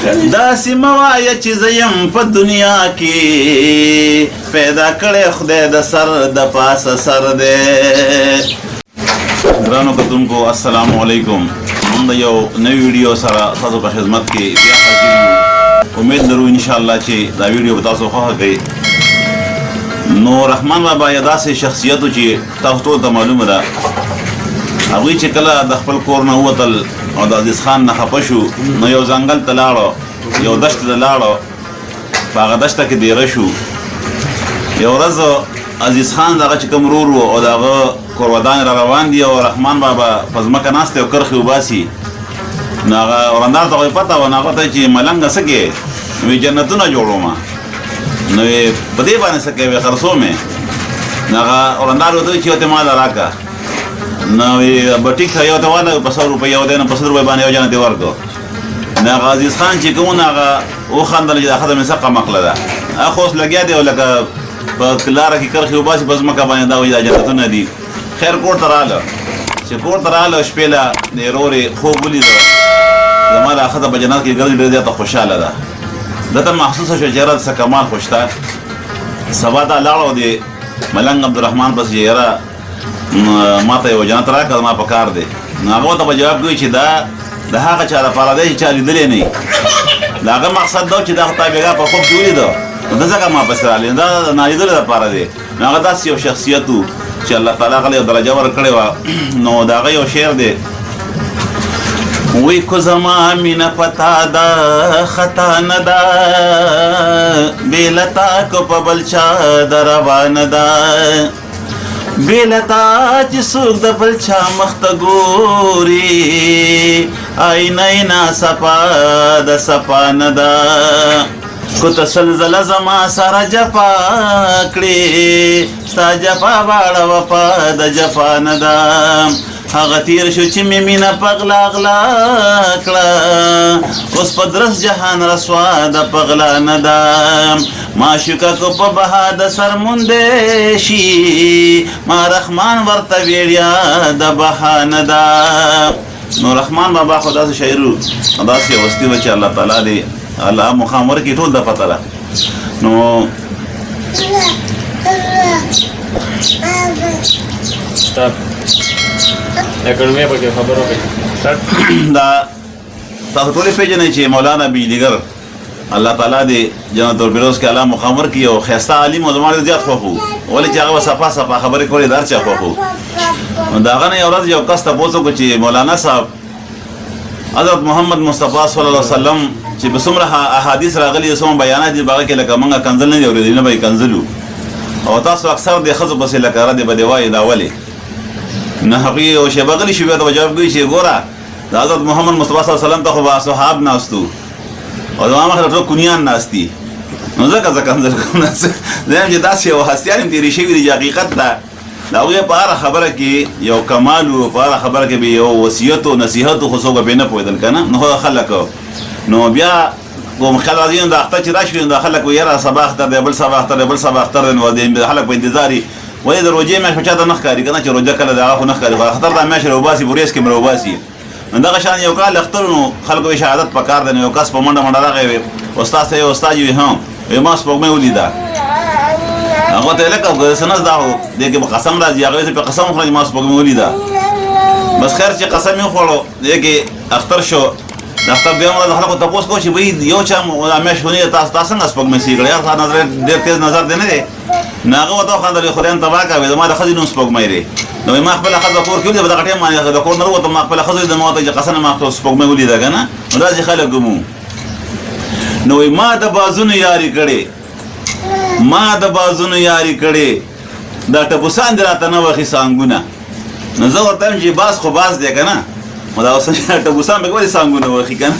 داسې مه وایه چې زه یم په دنیا کې پیدا کړی خدای د سر د پاسه سر دی. ګرانو کتونکو السلام علیکم. موږ د یو نوی ویډیو سره تاسو په خدمت کې بیا حاضر یو. امید لرو انشاءالله چې دا ویډیو به تاسو خوښه کړي. نو رحمان بابا یو داسې شخصیت و چې تاسو ټولو ته معلومه ده. هغوی چې کله د خپل کور نه ووتل او د عزیز خان نه خفه شو نو یو ځنګل ته لاړو، یو دشت ته لاړو. په هغه دشته کې دیره شو. یو ورځ عزیز خان دغه چې کوم ورور و او د هغه کورودان را روان دي او رحمان بابا په ځمکه ناست دی او کرښې اوباسي. نو هغه ورندار ته خو یې پته وه. نو هغه ته چې ملنګه څه کې؟ وایي جنتونه جوړومه. نو یې په دې باندې څه کوې؟ خرڅوم یې. نو هغه ورندار ورته وایي چې یو ته ماله راکړه. نو وایي به ټیک ښه یو ته واله په 100 روپۍ یو دی نو په 100 روپۍ باندې یو جنت یې ورکړو. نو هغه عزیز خان چې کوم هغه وخندل چې دا ښځه مې څه قمقله ده. هغه اوس لګیا دی او لکه په لاره کې کرښې اوباسي په ځمکه باندې دا وایي دا جنتونه دي. خیر کور ته راغله. چې کور ته راغله شپې له د ورورې خوب ولیده. زما دا ښځه په جنت کې ګرځي ډېره زیاته خوشحاله ده. ده ته محسوسه شوه چې یاره څه کمال خو شته. سبا ته لاړه د ملنګ عبدالرحمن پسې چې یاره ما ته یو جنت راکړه زما په کار دی. نو هغه ورته په جواب کوي چې دا د هغه چا دپاره دی چې چا لیدلی نه وي. د هغه مقصد دا و چې دا خو تا بېګا په خوب کې ولیده نو ده ځکه ما پسې راغلی. دا د نالیدلو دپاره دی. نو هغه داسې یو شخصیت و چې الله تعالی هغه له یو درجه ورکړې وه. نو د هغه یو شعر دی وی کو زما مینه پتا دا خطا نه ده بېلتا کو په بل چا د روانه ده بېلتا چې څوک د بل چا مخ ته ګوري آینه یې ناصفا د صفا نه ده کو ته سلزله زما سره جفا کړې ستا جفا واړه وفا د جفا نه ده هغه تیر شو چې مې مینه په غلا غلا کړه اوس په درس جهان رسوا د په غلا نه ده معشوقه کو په بها د سر موندې شي ما رحمان ورته ویړیا د بها نه ده. نو رحمان بابا خو داسې شاعر و داسې یو هستي وه چې الله تعالی دی الله مقام ورکړي ټول د پته ده. نو دا تاسو ټولې پېژنئ چې مولانا بجلیګر الله تعالی دې جنت الفردوس کې الله مقام ورکړي او ښایسته عالم و زما ډېر زیات خوښ و. ولې چې هغه به صفا صفا خبرې کولې د هر چا خوښ و. نو د هغه نه یو ورځ یو کس تپوس وکړو چې مولانا صاحب حضرت محمد مصطفی صلی الله علیه وسلم چې به څومره احادیث راغلي دي څومره بیانات دي په هغه کې لکه موږ کنځل نه دي اورېدلي نه به یې کنځلو او تاسو اکثر د ښځو پسې لکه ردې بدې وایي دا ولې. نه هغوی یو شیبه غلي شو بیا ته به جواب کوي چې ګوره د حضرت محمد مصطفی صلی الله علیه وسلم ته خو به اصحاب ناستو او زما مخې ته ټول کونیان ناست دي نو ځکه زه کنځل کوم. دویم چې داسې یو هستیان هم تېرې شوي دي چې حقیقت ده د هغوی په هره خبره کې یو کمال و په هره خبره کې به یو وصیت و نصیحت و خو څوک به پرې نه پوهېدل که نه نو خو خلک نو بیا کوم خیال راځي نو د اختر چې راشي نو د خلک وایي یاره سبا اختر دی بل سبا اختر دی بل سبا اختر دی نو د خلک په انتظار وي. ولې د روژې میاشت خو چاته نه ښکاري که نه چې روژه کله د هغه خو نه ښکاري خو اختر دا میاشت راوباسي بوریس کې مې راوباسي. نو دغه شان یو کال اختر نو خلکو یې شهادت پکار دی. نو یو کس په منډه منډه راغی وی استاد ته یو استاد وي وایي ما سپوږمۍ ولیده. هغه ته یې لکه څه نه زده خو دې کې به قسم راځي هغه یې په قسم وخوړه چې ما سپوږمۍ ولیده. بس خیر چې قسم یې وخوړو دې کې اختر شو. د اختر دویم ورځ خلکو تپوس کوو چې وایي یو چا میاشت ونیده تاسو څنګه سپوږمۍ سي کړه یار نظر ډېر تیز نظر دی نه دی. نو هغه ورته وخندل خدای تباه کړه وایي زما د ښځې نوم سپوږمۍ دی. نو ما خپله ښځه کور کې ولیده په دغه ټایم باندې د کور نه ووتم ما خپله ښځه ولیده ما ورته چې قسم ما سپوږمۍ ولیده که نه نو داسې خلک هم نو وایي ما د بازونو یاري کړې ما د بازونو یاري کړې دا ټپوسان دې راته نه وخي سانګونه. نو زه ورته وایم چې باز خو باز دی که نه نو دا اوس ټپوسان به ولې سانګونه وخي که نه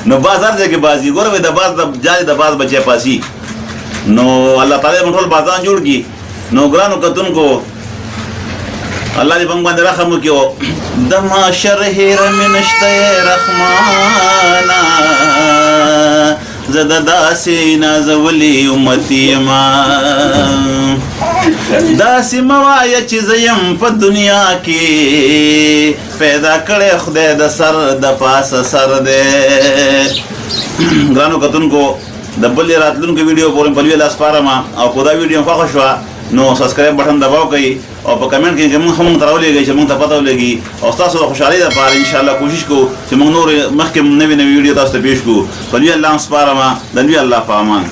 نو باز هر ځای کې باز وي. ګوره وایي د باز د جالې د باز بچی پاسي. نو الله تعالی موږ ټول بازان جوړ کړي. نو ګرانو کتونکو الله دې په موږ باندې رحم وکړي. د معاشر هیره مې نشته رحمانه زه د داسې نازولي امتي یمه داسې مه وایه چې زه یم په دنیا کې پیدا کړی خدای د سر د پاسه سر دی ګرانو کتونکو د بلې راتلونکو ویډیو پورې په لوی لاس پارما او کو دا ویډیو خوښه شوه نو سبسکرایب بټن دباو کړئ او په کمنټ کې موږ هم تر ولېږئ چې موږ ته پته ولګي او تاسو د خوشحالۍ لپاره ان شاء الله کوشش کوو چې موږ نور مخکې نوې ویډیو تاسو ته پیښ کړو په لوی الله سپارما د لوی الله په امان